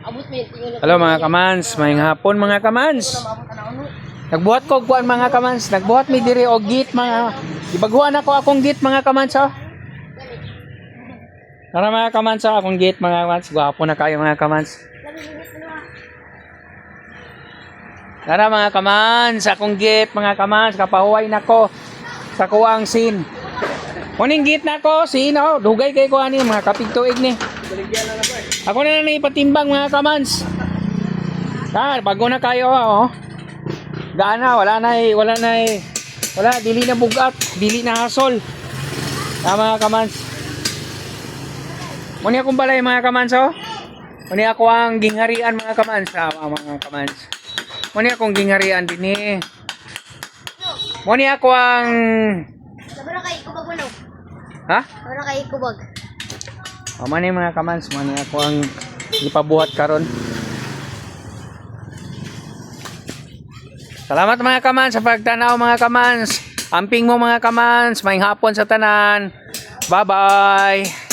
Hello mga kamans, mayong hapon mga kamans. Nagbuhat ko kuan mga kamans, nagbuhat mi diri og git mga ibaguhan ako akong git mga kamans oh. Tara mga kamans oh, akong git mga kamans, gwapo na kayo mga kamans. Tara mga kamans, akong git mga kamans, kapahuway nako sa kuwang sin. Kuning git nako, sino? Dugay kay ko ani mga kapig tuig ni. Ako na lang ipatimbang mga kamans. Bago na kayo oh. Gaana, wala dili na bugat, dili na hasol. Mga kamans. Muni akong balay mga kamans oh. Muni ako ang gingharian mga kamans, mga kamans. Muni akong gingharian dinhi. Muni ako ang Sabara kay kubag mo. Ha? Sabara kay kubag. Mani mga kamans, mani ako ang ipabuhat karon. Salamat mga kamans sa pagtanaw mga kamans. Amping mo mga kamans, maayong hapon sa tanan. Bye-bye.